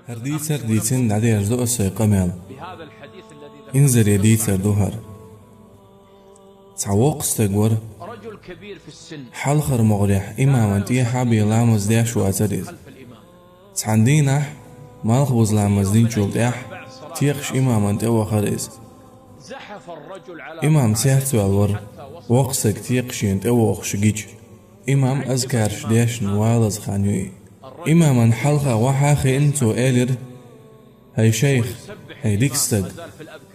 هرديتر ديتن عدي أجدو أسوي قمال إنزر يديتر دوهر تعوق استقور رجل كبير في السن حلخر مغريح إماما تيحا بيلامز ديش واتريز تعندينح مالخ بزلامز دين شولتيح تيقش إماما تيوا خريز زحف الرجل على إمام سيحتو الور وقسك تيقشين تيوا خشجيج إمام أذكارش ديش نوالز خانيوي إماما حلخة وحاخي انتو إلر هاي شيخ هاي ديكستق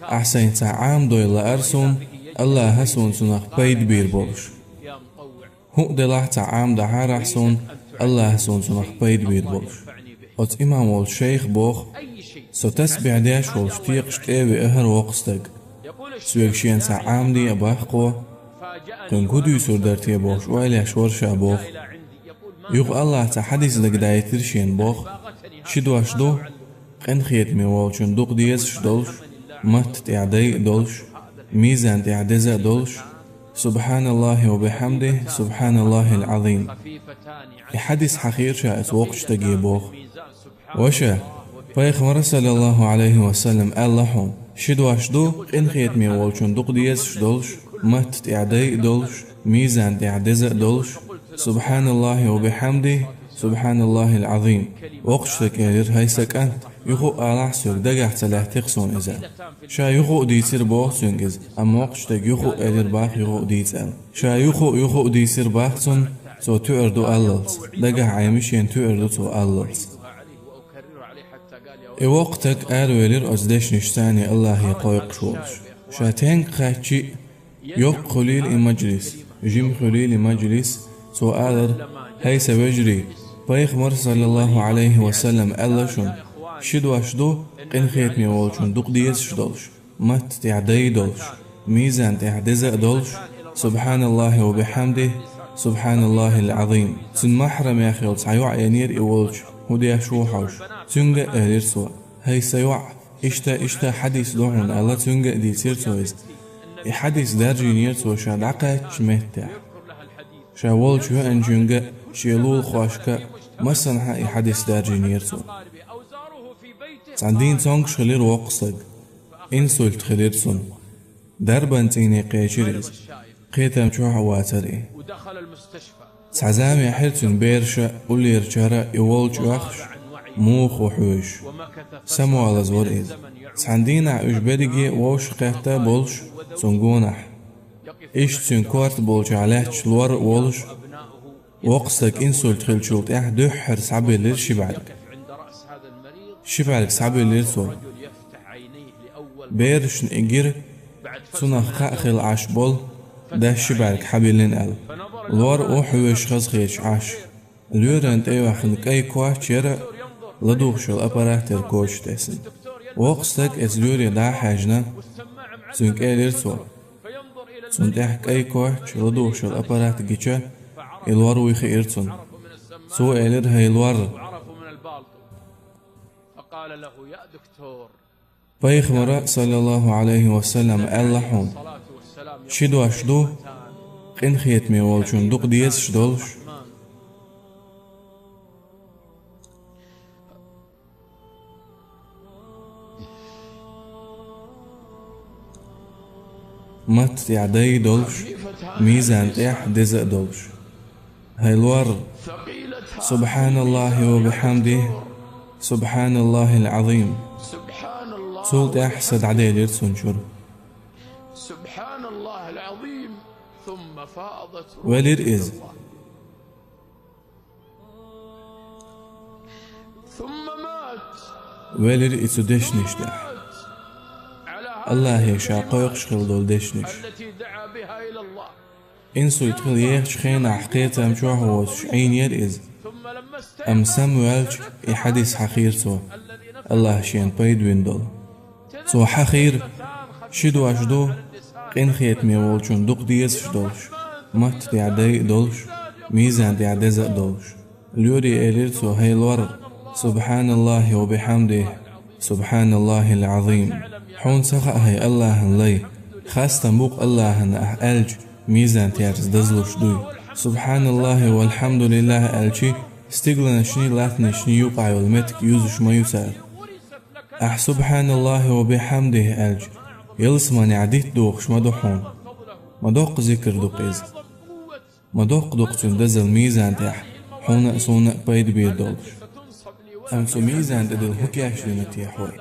أحسين تعام دويلا أرسون الله هسون سنخ بيد بير بولش هو دلاح تعام دحار أحسون الله هسون سنخ بيد بير بولش أت إمام والشيخ بوخ سو تسبع ديش والشتيق شتيوي أهر وقستق سويكشين تعام دي أباحقو كن كدو يسور درتي بوخ وإلي أشورشا بوخ يوغ الله تحديث لك دايترشين بوخ شدواش دو قن خيت ميوالشون دوق ديز شدولش مت تعدي دولش ميزان تعدزة دولش سبحان الله وبحمده سبحان الله العظيم يحدث حقير شاءت وقش تجيبوخ وشا فيخمر صلى الله عليه وسلم اللحون شدواش دو قن خيت ميوالشون دوق ديز شدولش مت تعدي دولش ميزان تعدزة دولش سبحان الله وبحمده سبحان الله العظيم وقشتك إلير هايسك أنت يخو آلاح سوك دقاح تلاح تقصون إزال شا يخو ديسير بوخ سنجز أما وقشتك يخو إلير باخ يخو ديسال شا يخو ديسير باخ سن سو تؤردو أللس دقاح عيمشين تؤردو تو أللس وقتك آلو إلير أزدش نشتاني الله يقويق شولش شا تنك خاتشي يوق خليل المجلس جيم خليل المجلس سو آلر هيس بجري بيخمر صلى الله عليه وسلم ألشون شدواش دو قن خيت ميوالشون دوق ديز شدولش مت تعدي دولش ميزان تعدزة دولش سبحان الله وبحمده سبحان الله العظيم سن محرم يا خيل سعيوع ينير إولش هدي شوحوش تنجا أهلير سوا هيس يوع إشتا حديث دوحون ألا تنجا دي سير سويز حديث دارجي نير سوا شادعقا شمهتاح شاول شو أنجنجا شيلول خواشكا مسنحا حديث دارجي نيرتو عندين تونك شغلير وقصد إنسولت خليرسون دربان تيني قيشيريز قيتم شوح واتري سعزامي حرتن بيرشا ولير جارا يوال جواخش موخ وحوش سمو على زوريز عندين عوش بدقي ووش قيحتا بولش سنقونح إيش تسين كوارت بولش عليه شلور وولش وقصدك إنسولت خلشولت دحر سعبي لير شبالك سعبي لير سور بيرش نئجر سنخ خاخل عاش بول ده شبالك حبيلين أل لور أوحوش خز خيش عاش لورانت أيوة خلق أي كواش يرى لدوخش الأبارات تركوش تسن وقصدك إزلوري دا حاجنا سنك أي لير سور سنتحك أي كواش لدوخش الأبارات جيشا الوار ويخيرتون سو إلير هاي الوار فقال له يا دكتور بيخمر صلى الله عليه وسلم اللحون شدواش دو قن خيت ميوالشون دوق ديز شدولش مت تعدي دولش ميزان تيح دزق دولش هاي الور سبحان الله وبحمده سبحان الله العظيم سولت أحسد عدي ليرسون شر سبحان الله العظيم ثم فاضت ولير إز ثم مات ولير إتو دشنش دح الله يشاقوق شخل دول دشنش التي دعا بها إلى الله إنسو يدخل يخش خينا حقيقة مشوح وش عين يرئز أم ساموالش يحدث حقير سو الله شين بيد ويندول سو حقير شدو أشدو قين خيت ميوالشون دوق ديز شدولش مت تعدي دولش ميزان تعدزق دولش ليوري إلير سو هاي الور سبحان الله وبحمده سبحان الله العظيم حون سخا هاي الله لي خاصة بوق الله ألج ميزان تعرز دزلوش دوي سبحان الله والحمد لله ألشي استقلنشني لاتنشني يوقع والمتك يوزش ما يسار أح سبحان الله وبحمده ألج يلسمن عديت دوخش مدوحون مدوق ذكر دوقيز مدوق دوقتن دزل ميزان تاح حونا سونا بايد بير دولش أمسو ميزان تدل هكياش لنتيا حوي